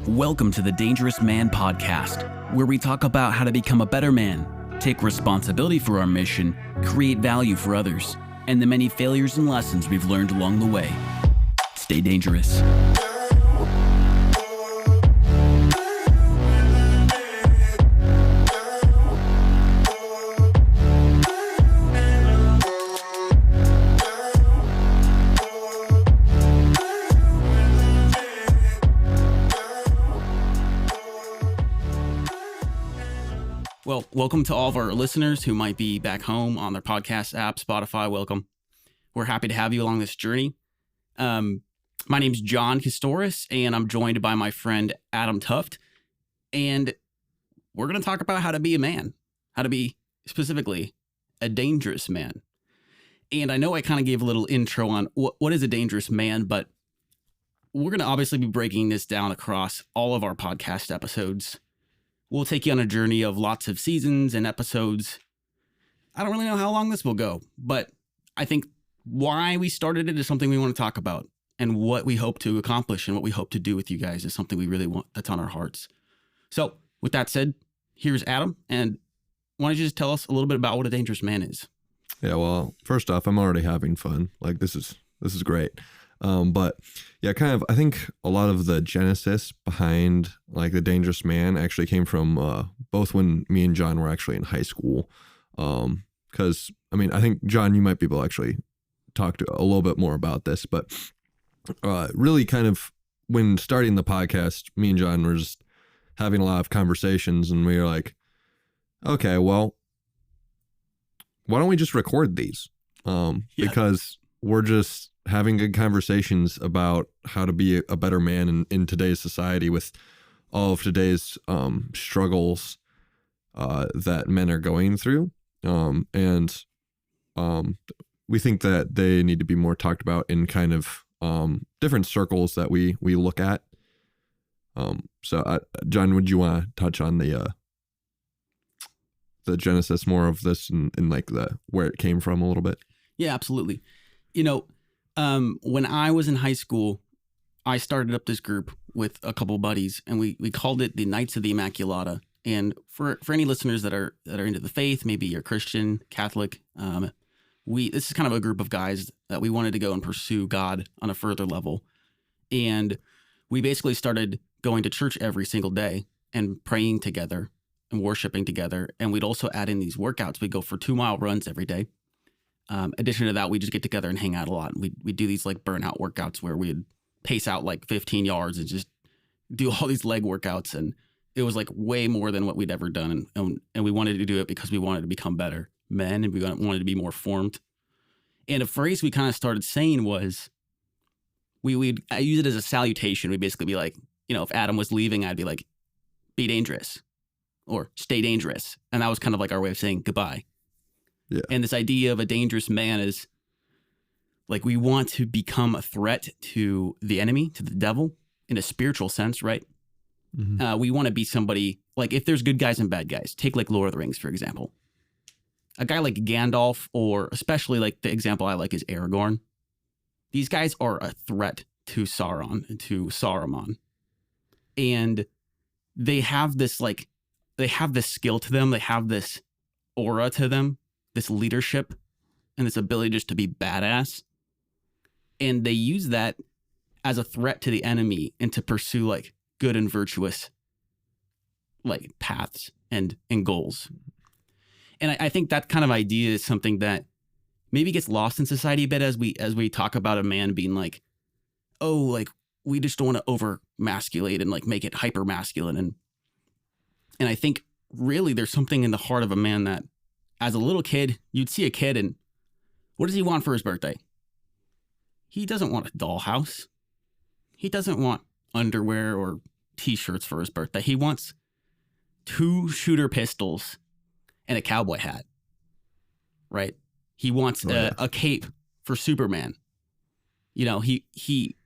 Welcome to the Dangerous Man Podcast, where we talk about how to become a better man, take responsibility for our mission, create value for others, and the many failures and lessons we've learned along the way. Stay dangerous. Well, welcome to all of our listeners who might be back home on their podcast app, Spotify. Welcome. We're happy to have you along this journey. My name's John Kostohris, and I'm joined by my friend Adam Thooft. And we're going to talk about how to be a man, how to be specifically a dangerous man. And I know I kind of gave a little intro on what is a dangerous man, but we're going to obviously be breaking this down across all of our podcast episodes. We'll take you on a journey of lots of seasons and episodes. I don't really know how long this will go, but I think why we started it is something we want to talk about, and what we hope to accomplish and what we hope to do with you guys is something we really want that's on our hearts. So with that said, here's Adam, and why don't you just tell us a little bit about what a dangerous man is? Yeah, well, first off, I'm already having fun. Like this is great. But yeah, kind of, I think a lot of the genesis behind like the dangerous man actually came from both when me and John were actually in high school. Cause I mean, I think John, you might be able to actually talk to a little bit more about this, but really kind of when starting the podcast, me and John were just having a lot of conversations, and we were like, okay, well, why don't we just record these? Because we're just having good conversations about how to be a better man in today's society with all of today's struggles that men are going through. And we think that they need to be more talked about in kind of different circles that we look at. So John, would you want to touch on the genesis more of this and like where it came from a little bit? Yeah, absolutely. You know, when I was in high school, I started up this group with a couple buddies, and we called it the Knights of the Immaculata. And for any listeners that are into the faith, maybe you're Christian, Catholic, this is kind of a group of guys that we wanted to go and pursue God on a further level. And we basically started going to church every single day and praying together and worshiping together. And we'd also add in these workouts. We'd go for 2-mile runs every day. Addition to that, we just get together and hang out a lot. We do these like burnout workouts where we'd pace out like 15 yards and just do all these leg workouts. And it was like way more than what we'd ever done. And we wanted to do it because we wanted to become better men, and we wanted to be more formed. And a phrase we kind of started saying was, I use it as a salutation. We'd basically be like, you know, if Adam was leaving, I'd be like, be dangerous or stay dangerous. And that was kind of like our way of saying goodbye. Yeah. And this idea of a dangerous man is like, we want to become a threat to the enemy, to the devil, in a spiritual sense, right? Mm-hmm. We want to be somebody, like if there's good guys and bad guys, take like Lord of the Rings, for example. A guy like Gandalf, or especially like the example I like is Aragorn. These guys are a threat to Sauron and to Saruman. And they have this skill to them. They have this aura to them, this leadership and this ability just to be badass. And they use that as a threat to the enemy and to pursue like good and virtuous like paths and goals. And I think that kind of idea is something that maybe gets lost in society a bit as we talk about a man being like, oh, like we just don't want to over masculate and like make it hyper masculine. And I think really there's something in the heart of a man that as a little kid, you'd see a kid and what does he want for his birthday? He doesn't want a dollhouse. He doesn't want underwear or t-shirts for his birthday. He wants 2 shooter pistols and a cowboy hat, right? He wants a cape for Superman. You know, he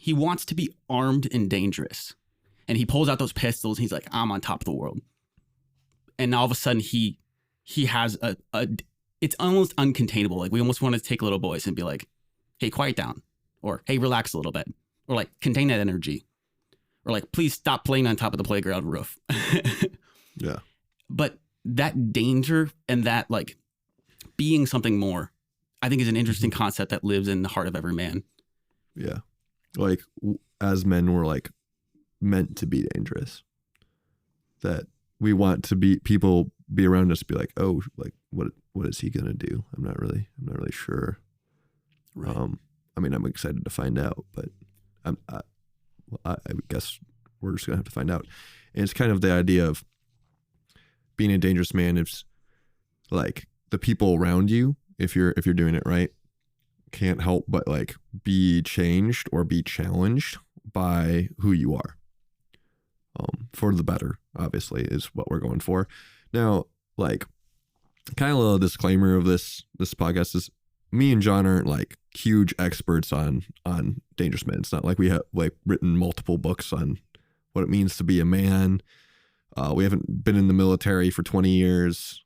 wants to be armed and dangerous. And he pulls out those pistols. And he's like, I'm on top of the world. And all of a sudden he has it's almost uncontainable. Like we almost want to take little boys and be like, hey, quiet down, or hey, relax a little bit, or like contain that energy, or like, please stop playing on top of the playground roof. Yeah. But that danger and that like being something more, I think is an interesting concept that lives in the heart of every man. Yeah. Like as men, we're like meant to be dangerous. That we want to be, people be around us, be like, oh, like what is he gonna do? I'm not really sure. Right. I mean, I'm excited to find out, but I guess we're just gonna have to find out. And it's kind of the idea of being a dangerous man. It's like the people around you, if you're doing it right, can't help but like be changed or be challenged by who you are. For the better, obviously, is what we're going for. Now, like, kind of a little disclaimer of this podcast is me and John aren't like huge experts on dangerous men. It's not like we have like written multiple books on what it means to be a man. We haven't been in the military for 20 years.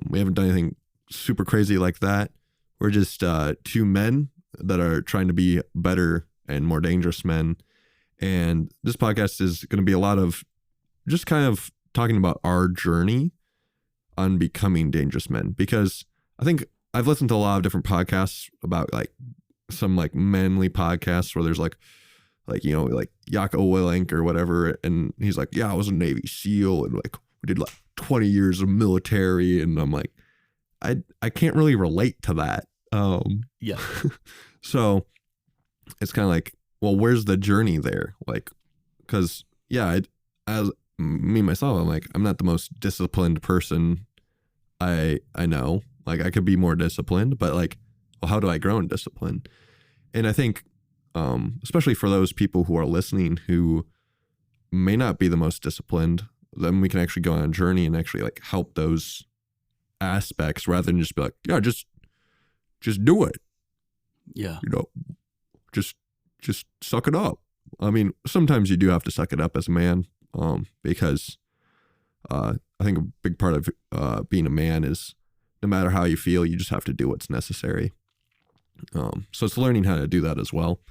We haven't done anything super crazy like that. We're just two men that are trying to be better and more dangerous men. And this podcast is going to be a lot of just kind of talking about our journey on becoming dangerous men, because I think I've listened to a lot of different podcasts about like some like manly podcasts where there's like, you know, like Jocko Willink or whatever. And he's like, yeah, I was a Navy SEAL and like we did like 20 years of military. And I'm like, I can't really relate to that. Yeah. So it's kind of like, well, where's the journey there? Like, cause yeah, as me, myself, I'm like, I'm not the most disciplined person I know. Like I could be more disciplined, but like, well, how do I grow in discipline? And I think, especially for those people who are listening who may not be the most disciplined, then we can actually go on a journey and actually like help those aspects rather than just be like, yeah, just do it. Yeah. You know, just suck it up. I mean, sometimes you do have to suck it up as a man, because I think a big part of being a man is no matter how you feel, you just have to do what's necessary. So it's learning how to do that as well.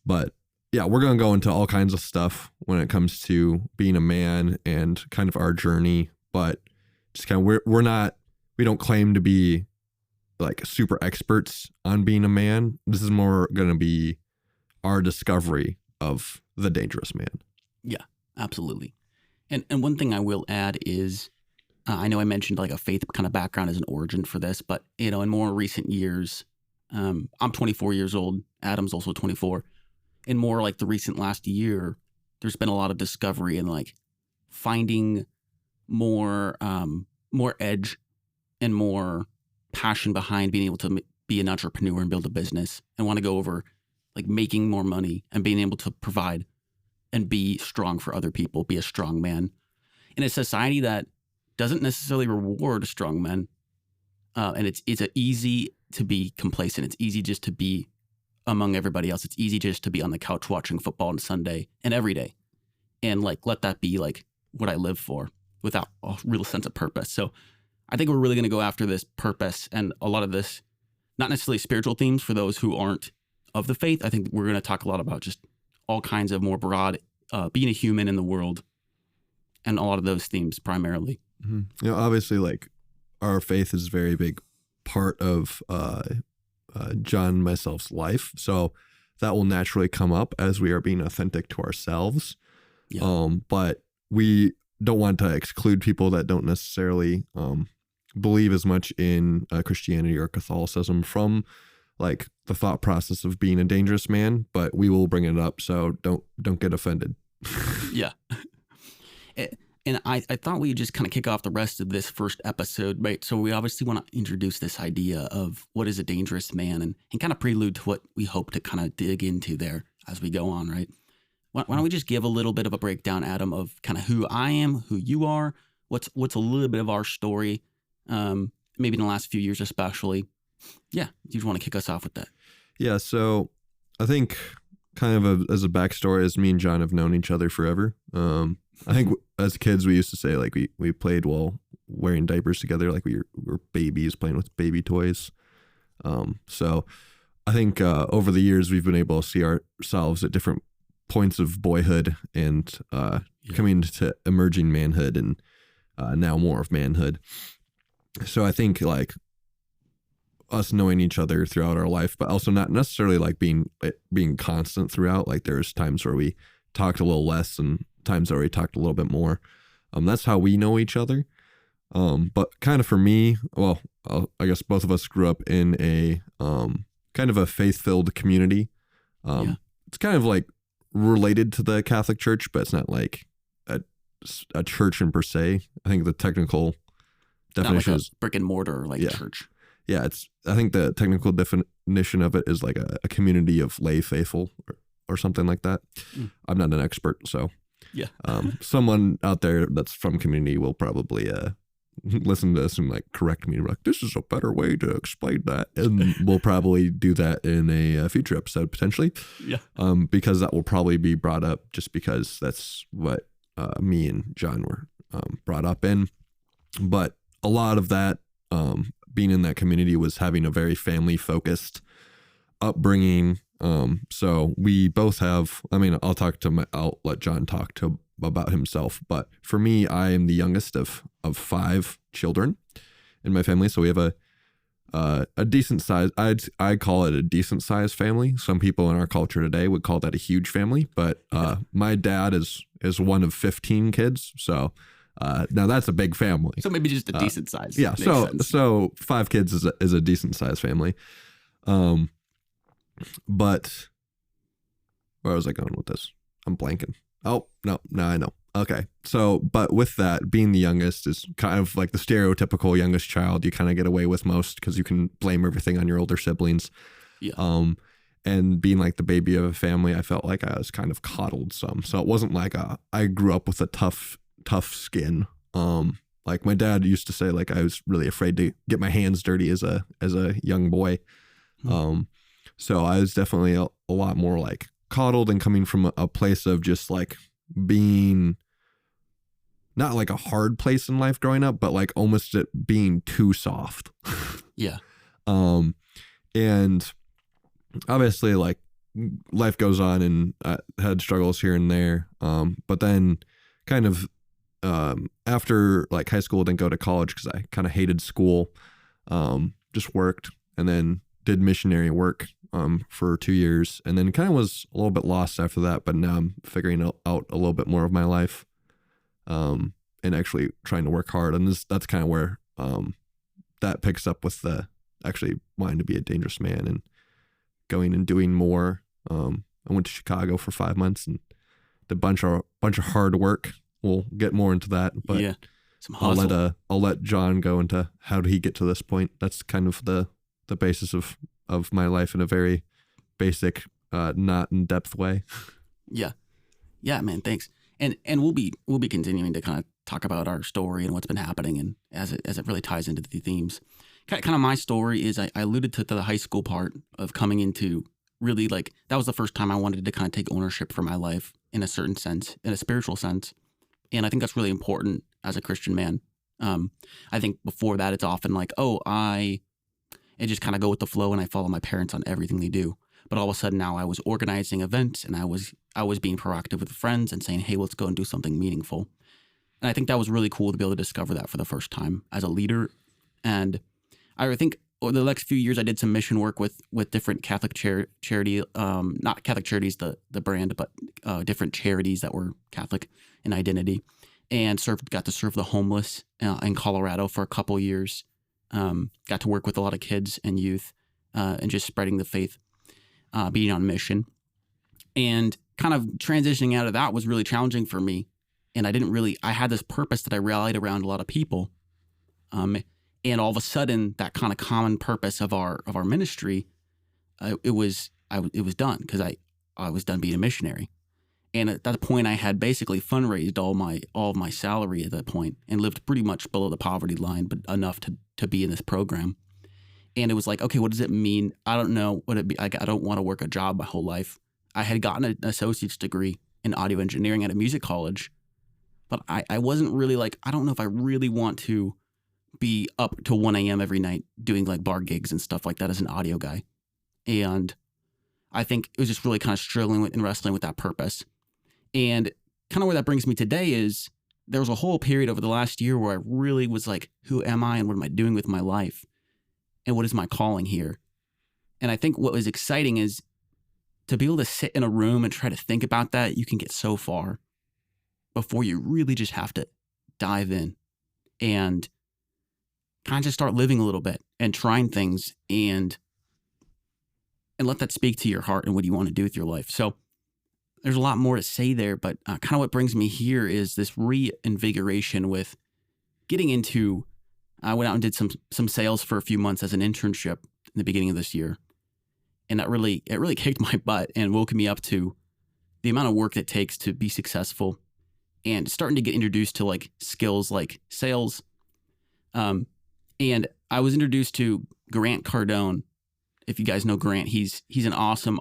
But yeah, we're going to go into all kinds of stuff when it comes to being a man and kind of our journey. But just kind of, we don't claim to be like super experts on being a man. This is more going to be our discovery of the dangerous man. Yeah, absolutely. And one thing I will add is, I know I mentioned like a faith kind of background as an origin for this, but you know, in more recent years, I'm 24 years old. Adam's also 24. In more like the recent last year, there's been a lot of discovery and like finding more edge and more passion behind being able to be an entrepreneur and build a business, and want to go over like making more money and being able to provide and be strong for other people, be a strong man in a society that doesn't necessarily reward strong men. And it's easy to be complacent. It's easy just to be among everybody else. It's easy just to be on the couch watching football on Sunday and every day. And like, let that be like what I live for without a real sense of purpose. So I think we're really going to go after this purpose and a lot of this, not necessarily spiritual themes for those who aren't of the faith. I think we're going to talk a lot about just all kinds of more broad, being a human in the world, and a lot of those themes primarily. Mm-hmm. You know, obviously, like our faith is a very big part of John and myself's life, so that will naturally come up as we are being authentic to ourselves. Yeah. But we don't want to exclude people that don't necessarily believe as much in Christianity or Catholicism from like the thought process of being a dangerous man, but we will bring it up, so don't get offended. Yeah. And I thought we'd just kind of kick off the rest of this first episode, right? So we obviously want to introduce this idea of what is a dangerous man and kind of prelude to what we hope to kind of dig into there as we go on, right? Why don't we just give a little bit of a breakdown, Adam, of kind of who I am, who you are, what's a little bit of our story, maybe in the last few years especially. Yeah, you just want to kick us off with that. Yeah, so I think kind of as a backstory, as me and John have known each other forever. I think as kids we used to say like we played while wearing diapers together, like we were babies playing with baby toys. So I think over the years we've been able to see ourselves at different points of boyhood and coming to emerging manhood and now more of manhood. So I think like us knowing each other throughout our life, but also not necessarily like being constant throughout. Like there's times where we talked a little less and times where we talked a little bit more. That's how we know each other. But kind of for me, well, I guess both of us grew up in a kind of a faith-filled community. It's kind of like related to the Catholic Church, but it's not like a church in per se. I think the technical definition is brick and mortar like church. Yeah, I think the technical definition of it is like a community of lay faithful or something like that. I'm not an expert, so someone out there that's from community will probably listen to this and like correct me, like this is a better way to explain that, and we'll probably do that in a future episode potentially. Because that will probably be brought up just because that's what me and John were brought up in. But a lot of that being in that community was having a very family focused upbringing. So we both have, I mean, I'll let John talk about himself, but for me, I am the youngest of 5 children in my family. So we have a decent size, I call it a decent sized family. Some people in our culture today would call that a huge family, but my dad is one of 15 kids. So now that's a big family. So maybe just a decent size. Yeah. So 5 kids is a decent sized family. But where was I going with this? I'm blanking. Oh, no, now I know. Okay. So, but with that, being the youngest is kind of like the stereotypical youngest child you kind of get away with most because you can blame everything on your older siblings. And being like the baby of a family, I felt like I was kind of coddled some. So it wasn't like I grew up with a tough skin. Like my dad used to say, like I was really afraid to get my hands dirty as a young boy. So I was definitely a lot more like coddled and coming from a place of just like being not like a hard place in life growing up, but like almost it being too soft. And obviously like life goes on and I had struggles here and there. But then kind of after like high school, didn't go to college because I kind of hated school, just worked and then did missionary work for 2 years and then kind of was a little bit lost after that. But now I'm figuring out a little bit more of my life and actually trying to work hard. And that's kind of where that picks up with the actually wanting to be a dangerous man and going and doing more. I went to Chicago for 5 months and did a bunch of hard work. We'll get more into that, but some hustle. I'll let John go into how did he get to this point. That's kind of the basis of my life in a very basic, not in depth way. Yeah, man. Thanks. And we'll be continuing to kind of talk about our story and what's been happening, and as it really ties into the themes. Kind of my story is I alluded to the high school part of coming into really like that was the first time I wanted to kind of take ownership for my life in a certain sense, in a spiritual sense. And I think that's really important as a Christian man. I think before that, it's often like, I just kind of go with the flow and I follow my parents on everything they do. But all of a sudden now I was organizing events and I was being proactive with friends and saying, hey, let's go and do something meaningful. And I think that was really cool to be able to discover that for the first time as a leader. And I think over the next few years, I did some mission work with different Catholic charity, not Catholic Charities, the brand, but different charities that were Catholic in identity, and got to serve the homeless in Colorado for a couple years. Got to work with a lot of kids and youth and just spreading the faith, being on mission. And kind of transitioning out of that was really challenging for me. And I had this purpose that I rallied around a lot of people. And all of a sudden, that kind of common purpose of our ministry, it was done because I was done being a missionary. And at that point, I had basically fundraised all of my salary at that point and lived pretty much below the poverty line, but enough to be in this program. And it was like, okay, what does it mean? I don't know what it be. Like, I don't want to work a job my whole life. I had gotten an associate's degree in audio engineering at a music college, but I wasn't really like, I don't know if I really want to be up till 1 a.m. every night doing like bar gigs and stuff like that as an audio guy. And I think it was just really kind of struggling with and wrestling with that purpose. And kind of where that brings me today is there was a whole period over the last year where I really was like, who am I and what am I doing with my life? And what is my calling here? And I think what was exciting is to be able to sit in a room and try to think about that. You can get so far before you really just have to dive in and kind of just start living a little bit and trying things and let that speak to your heart and what you want to do with your life. So there's a lot more to say there, but kind of what brings me here is this reinvigoration with getting into, I went out and did some sales for a few months as an internship in the beginning of this year. And it really kicked my butt and woke me up to the amount of work it takes to be successful and starting to get introduced to like skills like sales. And I was introduced to Grant Cardone. If you guys know Grant, he's an awesome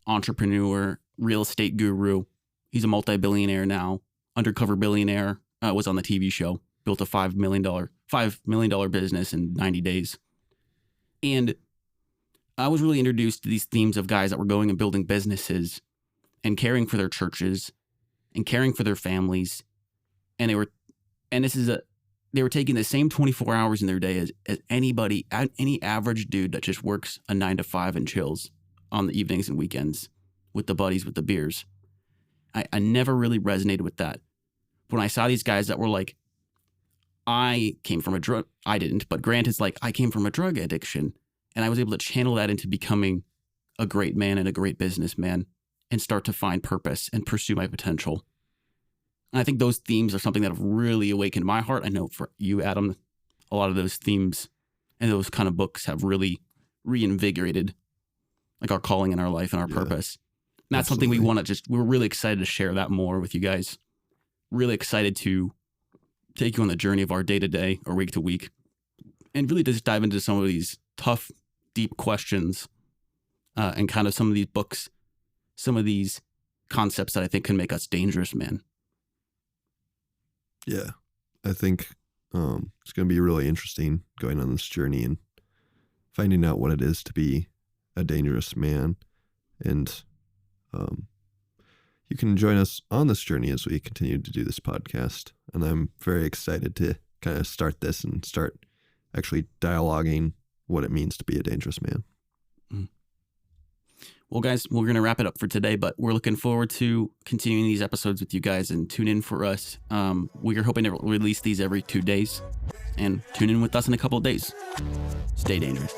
entrepreneur, real estate guru. He's a multi-billionaire now, undercover billionaire, was on the TV show, built a $5 million business in 90 days. And I was really introduced to these themes of guys that were going and building businesses and caring for their churches and caring for their families. And they were taking the same 24 hours in their day as anybody, any average dude that just works a 9 to 5 and chills on the evenings and weekends with the buddies, with the beers. I never really resonated with that. But when I saw these guys that were like, I didn't, but Grant is like, I came from a drug addiction. And I was able to channel that into becoming a great man and a great businessman and start to find purpose and pursue my potential. And I think those themes are something that have really awakened my heart. I know for you, Adam, a lot of those themes and those kind of books have really reinvigorated like our calling in our life and our purpose. And that's absolutely. Something we're really excited to share that more with you guys. Really excited to take you on the journey of our day to day or week to week and really just dive into some of these tough, deep questions and kind of some of these books, some of these concepts that I think can make us dangerous, man. Yeah, I think it's going to be really interesting going on this journey and finding out what it is to be a dangerous man. And you can join us on this journey as we continue to do this podcast. And I'm very excited to kind of start this and start actually dialoguing what it means to be a dangerous man. Well, guys, we're going to wrap it up for today, but we're looking forward to continuing these episodes with you guys and tune in for us. We are hoping to release these every 2 days and tune in with us in a couple of days. Stay dangerous.